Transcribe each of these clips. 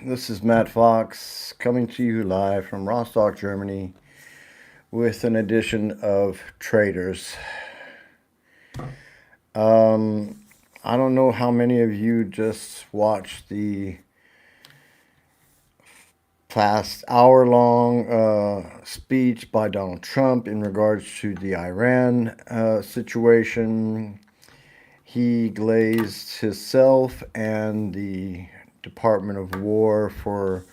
This is Matt Fox coming to you live from Rostock, Germany, with an edition of Traitors. Um, I don't know how many of you just watched the past hour-long speech by Donald Trump in regards to the Iran situation. He glazed himself and the Department of War for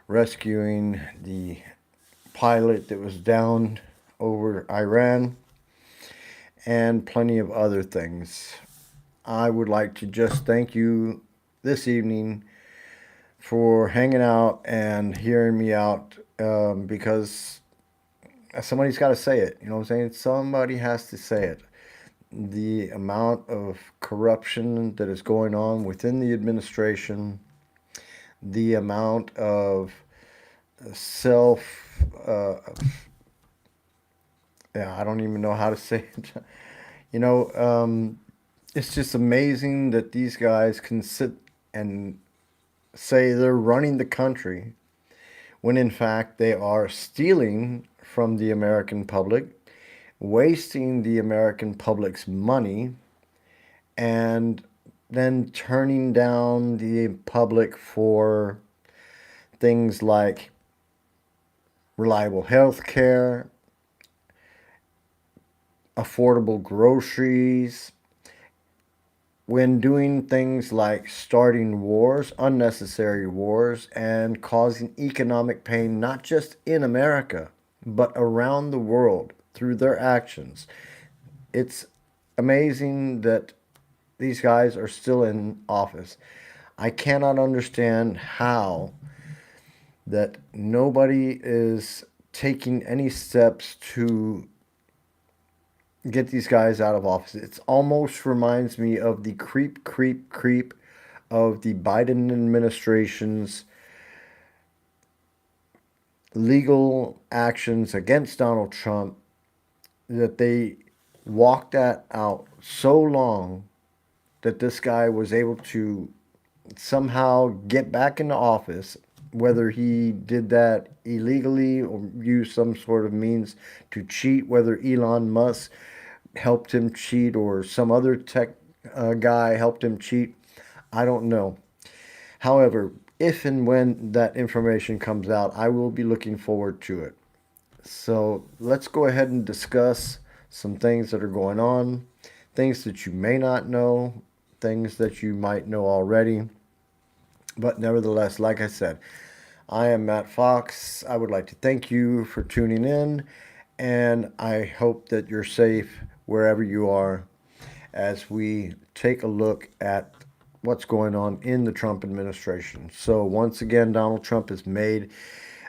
rescuing the pilot that was downed over Iran, and plenty of other things. I would like to just thank you this evening for hanging out and hearing me out because somebody's got to say it. You know what I'm saying? Somebody has to say it. The amount of corruption that is going on within the administration, the amount of self, uh, yeah, I don't even know how to say it. You know, it's just amazing that these guys can sit and say they're running the country when in fact they are stealing from the American public, wasting the American public's money, and then turning down the public for things like reliable health care, affordable groceries, when doing things like starting wars, unnecessary wars, and causing economic pain not just in America, but around the world through their actions. It's amazing that these guys are still in office. I cannot understand how that nobody is taking any steps to get these guys out of office. It almost reminds me of the creep of the Biden administration's legal actions against Donald Trump, that they walked that out so long that this guy was able to somehow get back into office, whether he did that illegally or used some sort of means to cheat, whether Elon Musk helped him cheat or some other tech guy helped him cheat. I don't know. However, if and when that information comes out, I will be looking forward to it. So let's go ahead and discuss some things that are going on, things that you may not know, things that you might know already. But nevertheless, like I said, I am Matt Fox. I would like to thank you for tuning in, and I hope that you're safe wherever you are as we take a look at what's going on in the Trump administration. So, once again, Donald Trump has made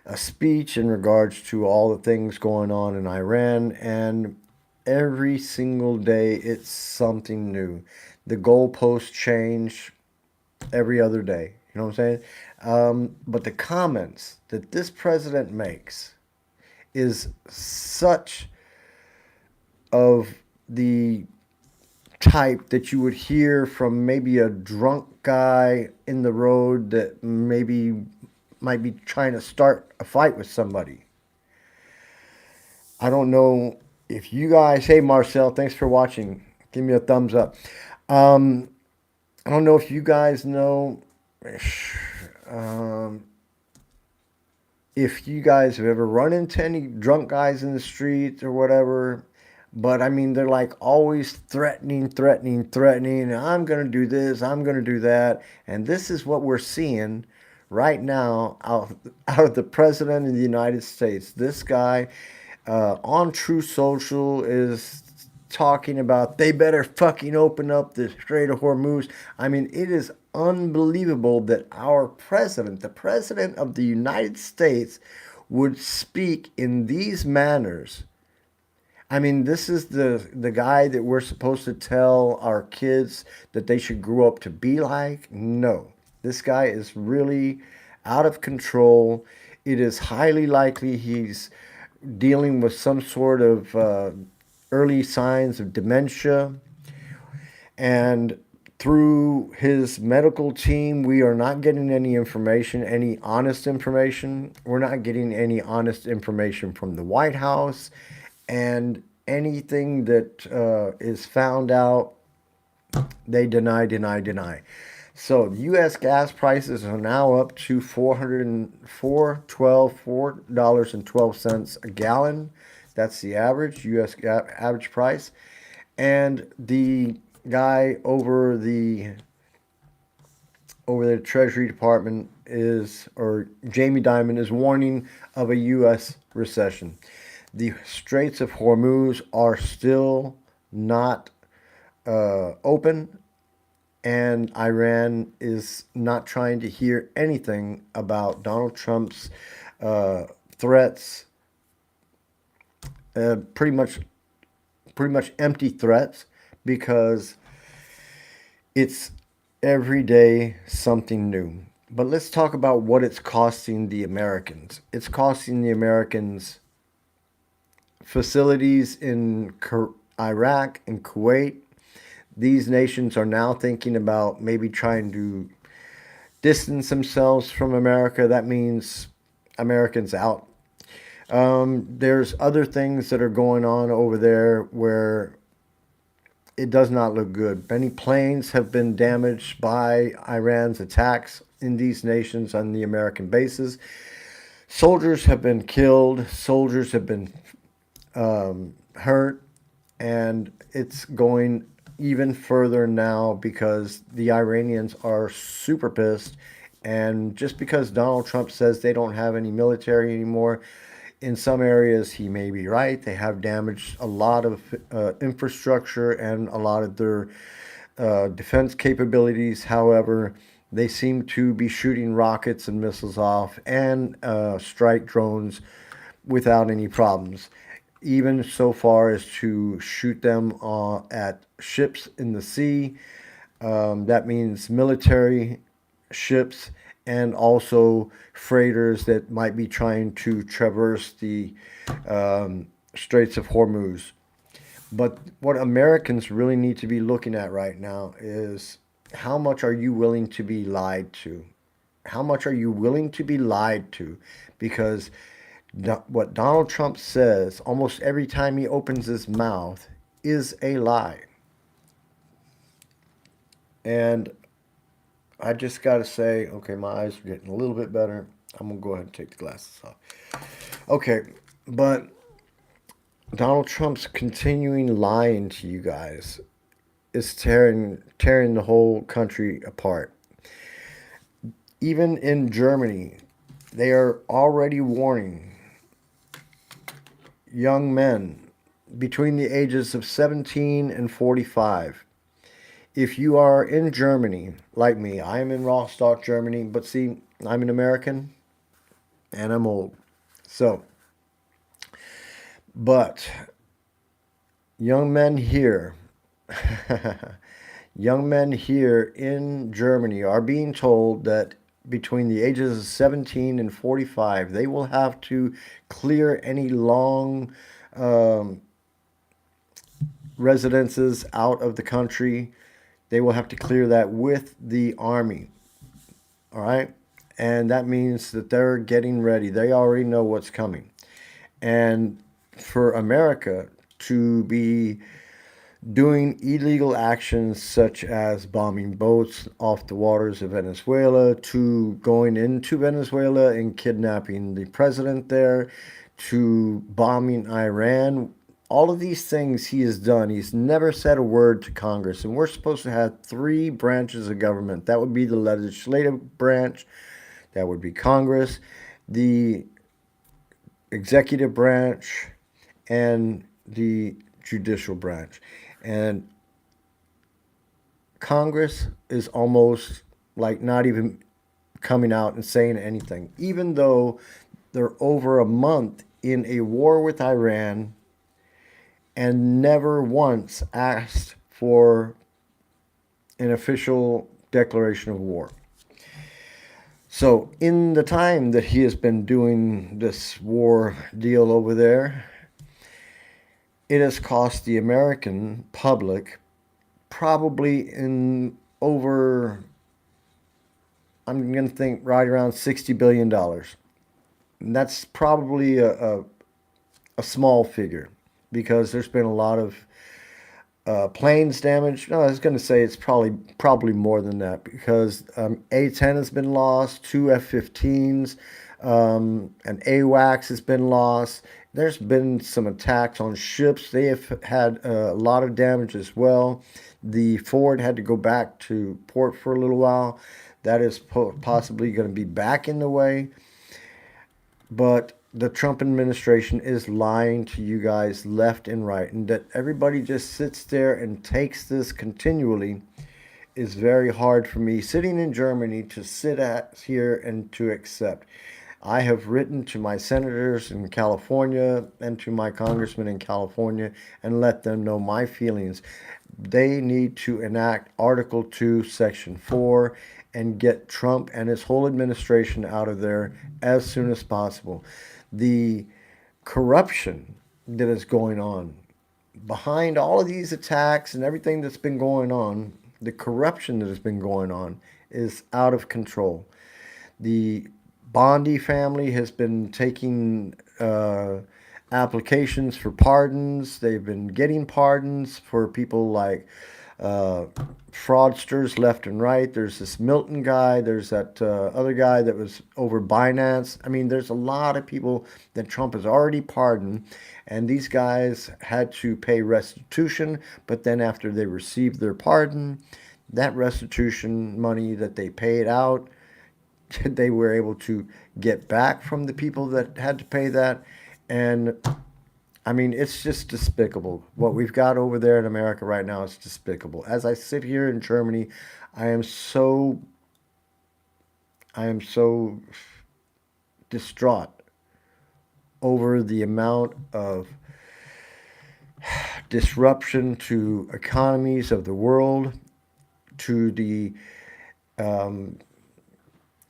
a speech in regards to all the things going on in Iran, and every single day it's something new. The goalposts change every other day. You know what I'm saying? But the comments that this president makes is such of the type that you would hear from maybe a drunk guy in the road that maybe might be trying to start a fight with somebody. I don't know if you guys, hey Marcel, thanks for watching. Give me a thumbs up. Um, I don't know if you guys know um, if you guys have ever run into any drunk guys in the street or whatever. But I mean, they're like always threatening. And I'm going to do this, I'm going to do that. And this is what we're seeing right now out of the president of the United States. This guy on True Social is talking about they better fucking open up the Strait of Hormuz. I mean, it is unbelievable that our president, the president of the United States, would speak in these manners. I mean, this is the guy that we're supposed to tell our kids that they should grow up to be like? No. This guy is really out of control. It is highly likely he's dealing with some sort of early signs of dementia. And through his medical team, we are not getting any information, any honest information. We're not getting any honest information from the White House. And anything that is found out, they deny, deny, deny. So U.S. gas prices are now up to $4.12 a gallon. That's the average U.S. average price. And the guy over the Treasury Department or Jamie Dimon is warning of a U.S. recession. The Straits of Hormuz are still not open, and Iran is not trying to hear anything about Donald Trump's threats. Pretty much empty threats, because it's every day something new. But let's talk about what it's costing the Americans. It's costing the Americans facilities in Iraq and Kuwait. These nations are now thinking about maybe trying to distance themselves from America. That means Americans out. There's other things that are going on over there where it does not look good. Many planes have been damaged by Iran's attacks in these nations on the American bases. Soldiers have been killed. Soldiers have been hurt. And it's going even further now because the Iranians are super pissed. And just because Donald Trump says they don't have any military anymore, in some areas he may be right. They have damaged a lot of infrastructure and a lot of their defense capabilities. However, they seem to be shooting rockets and missiles off and strike drones without any problems. Even so far as to shoot them at ships in the sea. That means military ships and also freighters that might be trying to traverse the Straits of Hormuz. But what Americans really need to be looking at right now is, how much are you willing to be lied to? How much are you willing to be lied to? Because what Donald Trump says almost every time he opens his mouth is a lie. And I just got to say, okay, my eyes are getting a little bit better. I'm going to go ahead and take the glasses off. Okay, but Donald Trump's continuing lying to you guys is tearing the whole country apart. Even in Germany, they are already warning young men between the ages of 17 and 45. If you are in Germany, like me, I am in Rostock, Germany, but see, I'm an American and I'm old. So, but young men here, young men here in Germany are being told that between the ages of 17 and 45, they will have to clear any long residences out of the country. They will have to clear that with the army. All right? And that means that they're getting ready. They already know what's coming. And for America to be doing illegal actions such as bombing boats off the waters of Venezuela, to going into Venezuela and kidnapping the president there, to bombing Iran, all of these things he has done. He's never said a word to Congress. And we're supposed to have three branches of government. That would be the legislative branch, that would be Congress, the executive branch, and the judicial branch. And Congress is almost like not even coming out and saying anything, even though they're over a month in a war with Iran and never once asked for an official declaration of war. So, in the time that he has been doing this war deal over there, it has cost the American public probably in over, I'm going to think right around $60 billion. And that's probably a small figure because there's been a lot of planes damage. No, I was going to say it's probably more than that because A-10 has been lost, two F-15s, an AWACS has been lost. There's been some attacks on ships. They have had a lot of damage as well. The Ford had to go back to port for a little while. That is possibly going to be back in the way. But the Trump administration is lying to you guys left and right, and that everybody just sits there and takes this continually is very hard for me sitting in Germany to sit at here and to accept. I have written to my senators in California and to my congressmen in California and let them know my feelings. They need to enact Article 2, Section 4 and get Trump and his whole administration out of there as soon as possible. The corruption that is going on behind all of these attacks and everything that's been going on, the corruption that has been going on is out of control. The Bondi family has been taking applications for pardons. They've been getting pardons for people like uh, fraudsters left and right. There's this Milton guy. There's that other guy that was over Binance. I mean, there's a lot of people that Trump has already pardoned, and these guys had to pay restitution. But then after they received their pardon, that restitution money that they paid out, they were able to get back from the people that had to pay that. And I mean, it's just despicable. What we've got over there in America right now is despicable. As I sit here in Germany, I am so I am so distraught over the amount of disruption to economies of the world, to the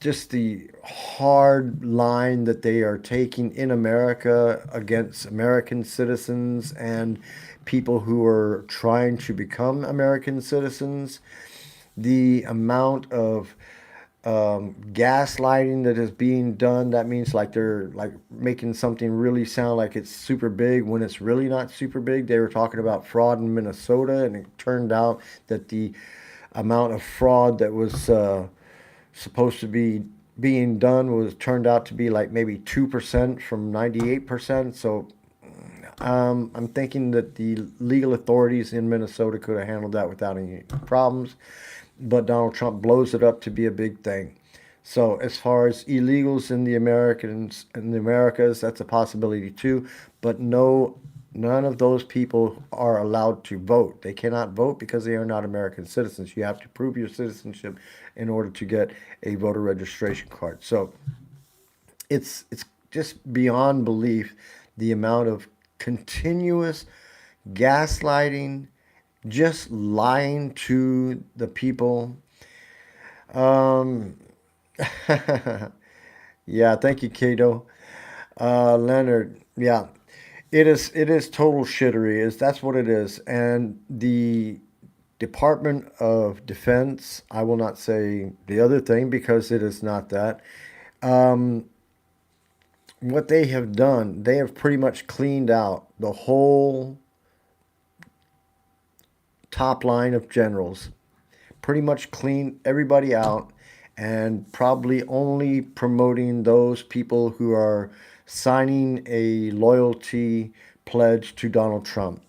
just the hard line that they are taking in America against American citizens and people who are trying to become American citizens. The amount of gaslighting that is being done, that means like they're like making something really sound like it's super big when it's really not super big. They were talking about fraud in Minnesota, and it turned out that the amount of fraud that was supposed to be being done was turned out to be like maybe 2% from 98%. So I'm thinking that the legal authorities in Minnesota could have handled that without any problems, but Donald Trump blows it up to be a big thing. So as far as illegals in the Americas, that's a possibility too. But no, none of those people are allowed to vote. They cannot vote because they are not American citizens. You have to prove your citizenship in order to get a voter registration card. So it's just beyond belief the amount of continuous gaslighting, just lying to the people. Um, yeah, thank you, Cato. Leonard, yeah, it is total shittery. Is That's what it is. And the Department of Defense, I will not say the other thing because it is not that. Um, what they have done, they have pretty much cleaned out the whole top line of generals, pretty much cleaned everybody out, and probably only promoting those people who are signing a loyalty pledge to Donald Trump.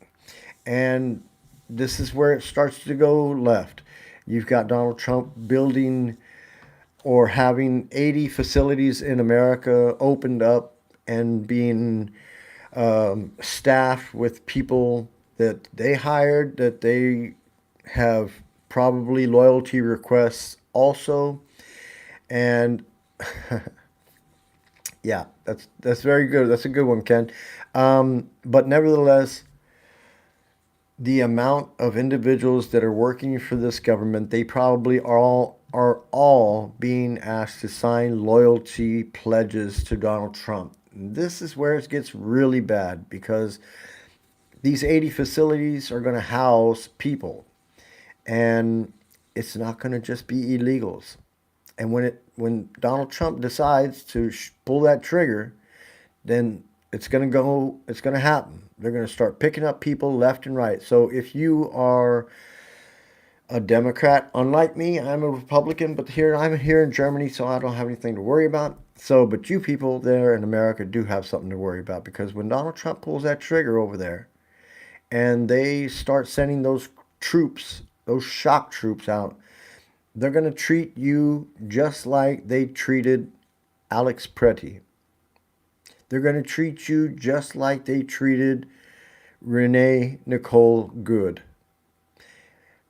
And this is where it starts to go left. You've got Donald Trump building or having 80 facilities in America opened up and being staffed with people that they hired, that they have probably loyalty requests also. And yeah, that's very good. That's a good one, Ken. But nevertheless, the amount of individuals that are working for this government, they probably are all being asked to sign loyalty pledges to Donald Trump. This is where it gets really bad because these 80 facilities are going to house people. And it's not going to just be illegals. And when Donald Trump decides to pull that trigger, then it's going to happen. They're going to start picking up people left and right. So if you are a Democrat, unlike me, I'm a Republican, but I'm here in Germany, so I don't have anything to worry about. So, but you people there in America do have something to worry about, because when Donald Trump pulls that trigger over there and they start sending those troops, those shock troops out, they're going to treat you just like they treated Alex Pretty. They're going to treat you just like they treated Renee Nicole Good.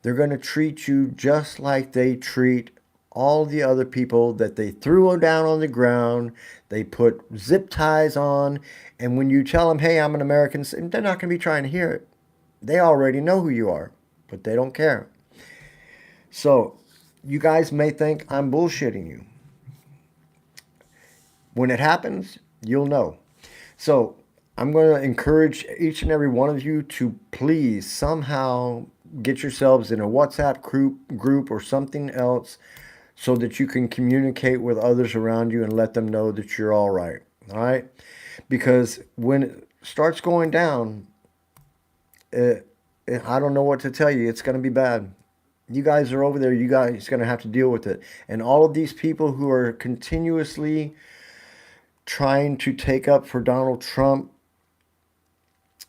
They're going to treat you just like they treat all the other people that they threw down on the ground. They put zip ties on. And when you tell them, hey, I'm an American, they're not going to be trying to hear it. They already know who you are, but they don't care. So you guys may think I'm bullshitting you. When it happens, you'll know. So I'm going to encourage each and every one of you to please somehow get yourselves in a WhatsApp group or something else, so that you can communicate with others around you and let them know that you're all right. All right? Because when it starts going down, I don't know what to tell you. It's going to be bad. You guys are over there. You guys are going to have to deal with it. And all of these people who are continuously trying to take up for Donald Trump,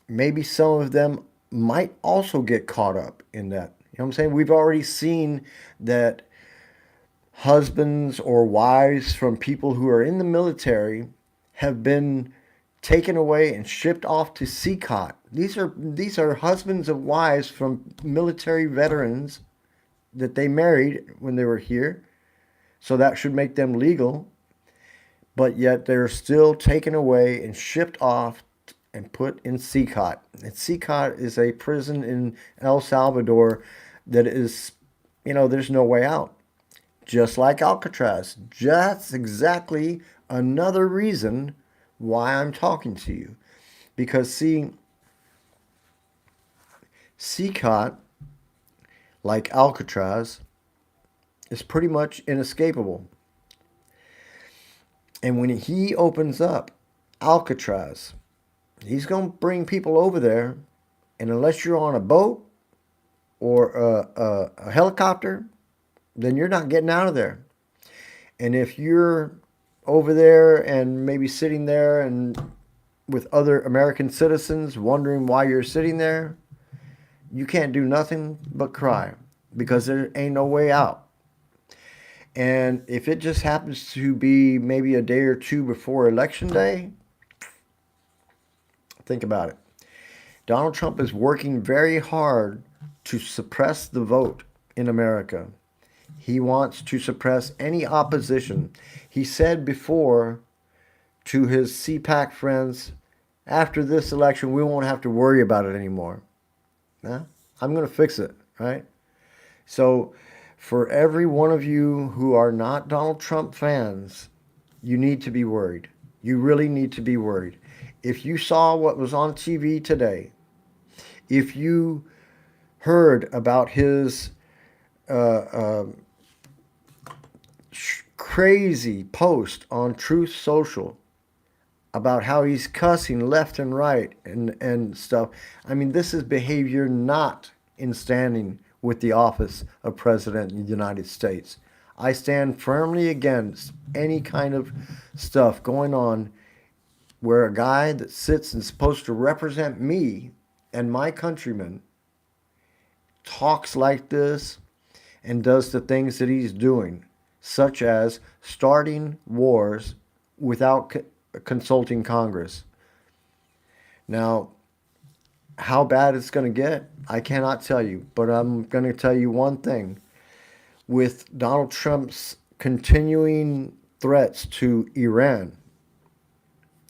maybe some of them might also get caught up in that. You know what I'm saying? We've already seen that husbands or wives from people who are in the military have been taken away and shipped off to CCOT. These are husbands of wives from military veterans that they married when they were here. So that should make them legal. But yet they're still taken away and shipped off and put in CCOT. And CCOT is a prison in El Salvador that is, there's no way out. Just like Alcatraz. That's exactly another reason why I'm talking to you. Because, see, CCOT, like Alcatraz, is pretty much inescapable. And when he opens up Alcatraz, he's going to bring people over there. And unless you're on a boat or a helicopter, then you're not getting out of there. And if you're over there and maybe sitting there and with other American citizens wondering why you're sitting there, you can't do nothing but cry, because there ain't no way out. And if it just happens to be maybe a day or two before Election Day, think about it. Donald Trump is working very hard to suppress the vote in America. He wants to suppress any opposition. He said before to his CPAC friends, after this election, we won't have to worry about it anymore. I'm going to fix it, right? So for every one of you who are not Donald Trump fans, you need to be worried. You really need to be worried. If you saw what was on TV today, if you heard about his crazy post on Truth Social about how he's cussing left and right and stuff. I mean, this is behavior not in standing with the office of President of the United States. I stand firmly against any kind of stuff going on where a guy that sits and is supposed to represent me and my countrymen talks like this and does the things that he's doing, such as starting wars without consulting Congress. Now, how bad it's going to get, I cannot tell you, but I'm going to tell you one thing. With Donald Trump's continuing threats to Iran,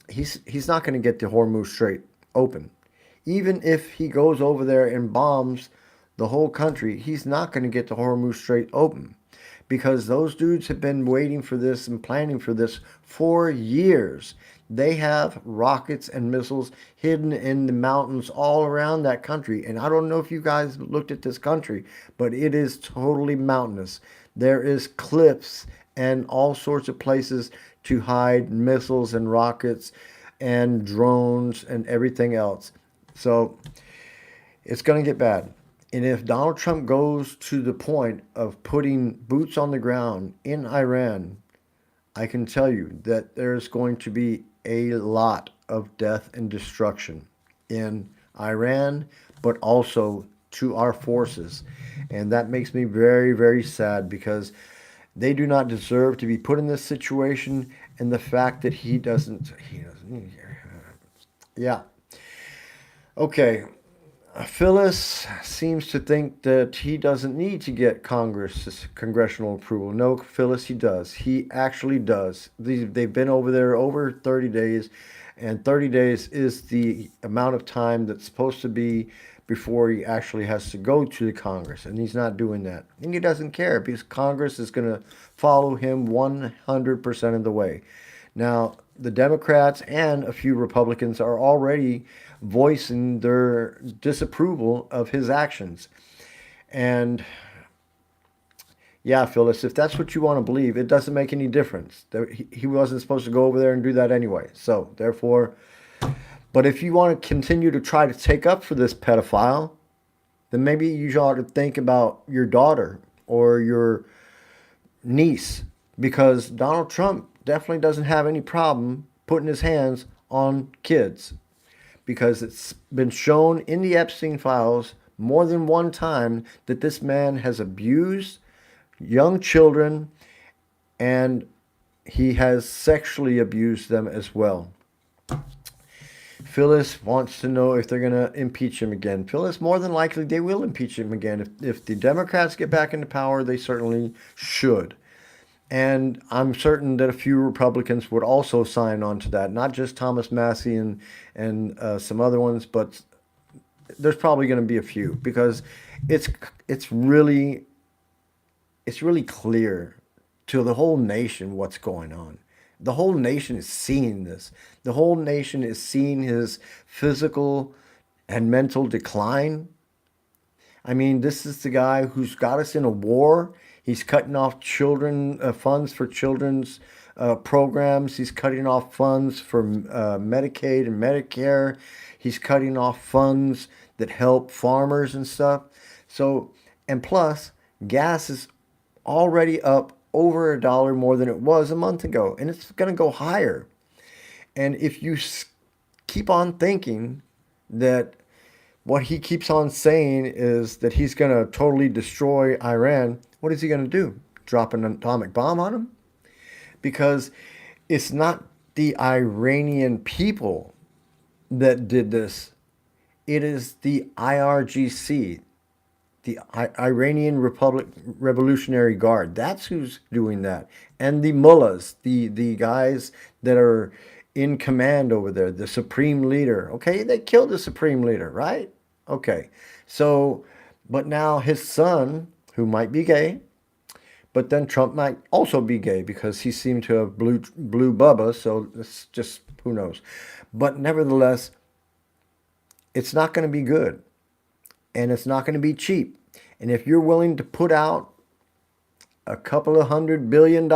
he's not going to get the Hormuz Strait open. Even if he goes over there and bombs the whole country, he's not going to get the Hormuz Strait open, because those dudes have been waiting for this and planning for this for years. They have rockets and missiles hidden in the mountains all around that country. And I don't know if you guys looked at this country, but it is totally mountainous. There is cliffs and all sorts of places to hide missiles and rockets and drones and everything else. So it's going to get bad. And if Donald Trump goes to the point of putting boots on the ground in Iran, I can tell you that there's going to be a lot of death and destruction in Iran, but also to our forces. And that makes me very, very sad because they do not deserve to be put in this situation. And the fact that he doesn't, yeah. Okay, Phyllis seems to think that he doesn't need to get congressional approval. No, Phyllis, he does. He actually does. They've been over there over 30 days, and 30 days is the amount of time that's supposed to be before he actually has to go to the Congress, and he's not doing that. And he doesn't care because Congress is going to follow him 100% of the way. Now, the Democrats and a few Republicans are already voicing their disapproval of his actions. And yeah, Phyllis, if that's what you want to believe, it doesn't make any difference. He wasn't supposed to go over there and do that anyway. So, therefore, but if you want to continue to try to take up for this pedophile, then maybe you ought to think about your daughter or your niece, because Donald Trump definitely doesn't have any problem putting his hands on kids, because it's been shown in the Epstein files more than one time that this man has abused young children and he has sexually abused them as well. Phyllis wants to know if they're going to impeach him again. Phyllis, more than likely they will impeach him again. If the Democrats get back into power, they certainly should. And I'm certain that a few Republicans would also sign on to that, not just Thomas Massey and some other ones, but there's probably going to be a few, because it's it's really it's really clear to the whole nation what's going on. The whole nation is seeing this. The whole nation is seeing his physical and mental decline. I mean, this is the guy who's got us in a war. He's cutting off children funds for children's programs. He's cutting off funds for Medicaid and Medicare. He's cutting off funds that help farmers and stuff. So, and plus, gas is already up over $1 more than it was a month ago, and it's going to go higher. And if you keep on thinking that what he keeps on saying is that he's going to totally destroy Iran, what is he going to do? Drop an atomic bomb on him? Because it's not the Iranian people that did this. It is the IRGC, the Iranian Revolutionary Guard. That's who's doing that. And the mullahs, the guys that are in command over there, the supreme leader. Okay, they killed the supreme leader, right? Okay, so, but now his son, who might be gay, but then Trump might also be gay because he seemed to have blue Bubba, so it's just, who knows. But nevertheless, it's not going to be good, and it's not going to be cheap. And if you're willing to put out a couple of $100 billion,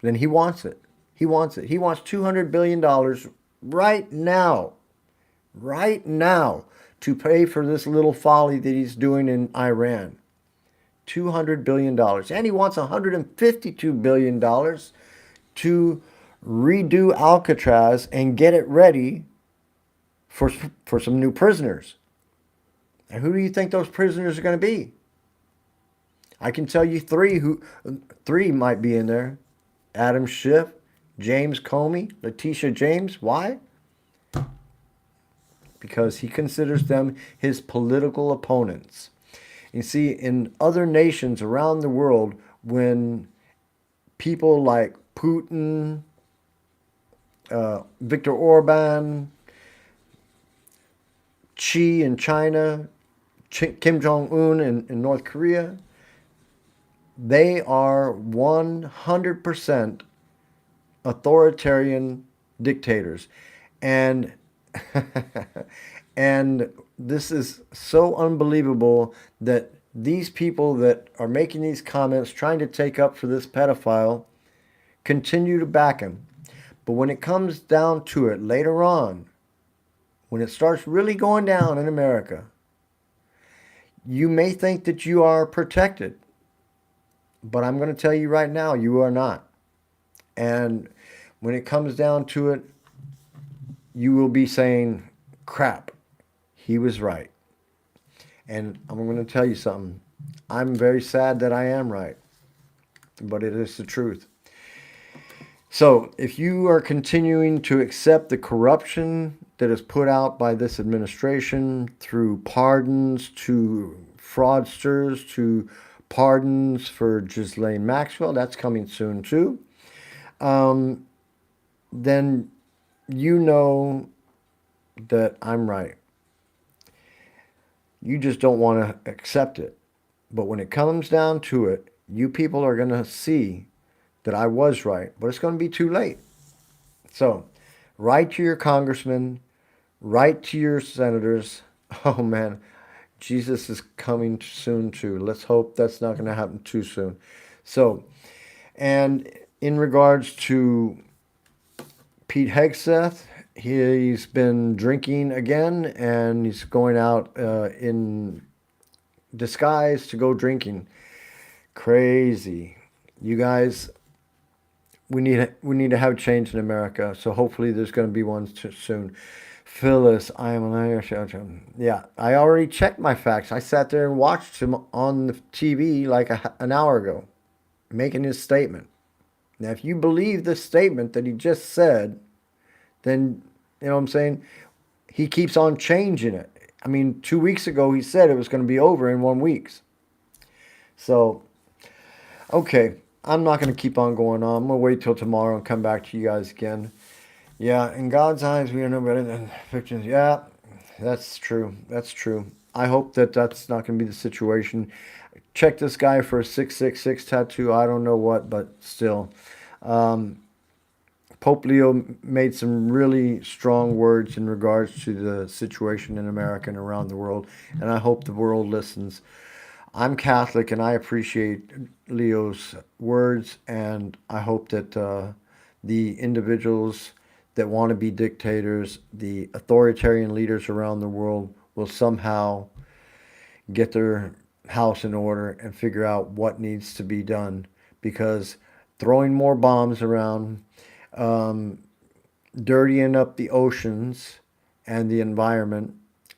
then he wants it. He wants it. He wants $200 billion right now. Right now, to pay for this little folly that he's doing in Iran. $200 billion. And he wants $152 billion to redo Alcatraz and get it ready for some new prisoners. And who do you think those prisoners are going to be? I can tell you three might be in there. Adam Schiff, James Comey, Letitia James. Why? Because he considers them his political opponents. You see, in other nations around the world, when people like Putin, Viktor Orban, Xi in China, Kim Jong-un in North Korea, They are 100% authoritarian dictators. And and this is so unbelievable that these people that are making these comments trying to take up for this pedophile continue to back him. But when it comes down to it later on, when it starts really going down in America, you may think that you are protected, but I'm going to tell you right now, you are not. And when it comes down to it, you will be saying, crap, he was right. And I'm going to tell you something. I'm very sad that I am right, but it is the truth. So if you are continuing to accept the corruption that is put out by this administration through pardons to fraudsters, to pardons for Ghislaine Maxwell, that's coming soon too, then you know that I'm right. You just don't want to accept it. But when it comes down to it, you people are going to see that I was right, but it's going to be too late. So, write to your congressmen, write to your senators. Oh man, Jesus is coming soon too. Let's hope that's not going to happen too soon. So, and in regards to Pete Hegseth, he's been drinking again and he's going out in disguise to go drinking. Crazy. You guys, we need to have change in America. So hopefully there's going to be one soon. Phyllis, I am an Irish. Yeah, I already checked my facts. I sat there and watched him on the TV like an hour ago, making his statement. Now, if you believe this statement that he just said, then you know what I'm saying. He keeps on changing it. I mean, 2 weeks ago he said it was going to be over in 1 week. So okay, I'm not going to keep on going on. I'm going to wait till tomorrow and come back to you guys again. Yeah, in God's eyes, we are no better than victims. Yeah, that's true. That's true. I hope that that's not going to be the situation. Check this guy for a 666 tattoo. I don't know what, but still. Pope Leo made some really strong words in regards to the situation in America and around the world, and I hope the world listens. I'm Catholic and I appreciate Leo's words, and I hope that the individuals that want to be dictators, the authoritarian leaders around the world, will somehow get their house in order and figure out what needs to be done. Because throwing more bombs around, um, dirtying up the oceans and the environment,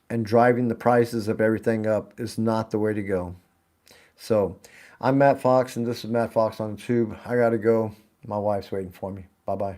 and driving the prices of everything up is not the way to go. So, I'm Matt Fox, and this is Matt Fox on the Tube. I gotta go. My wife's waiting for me. Bye bye.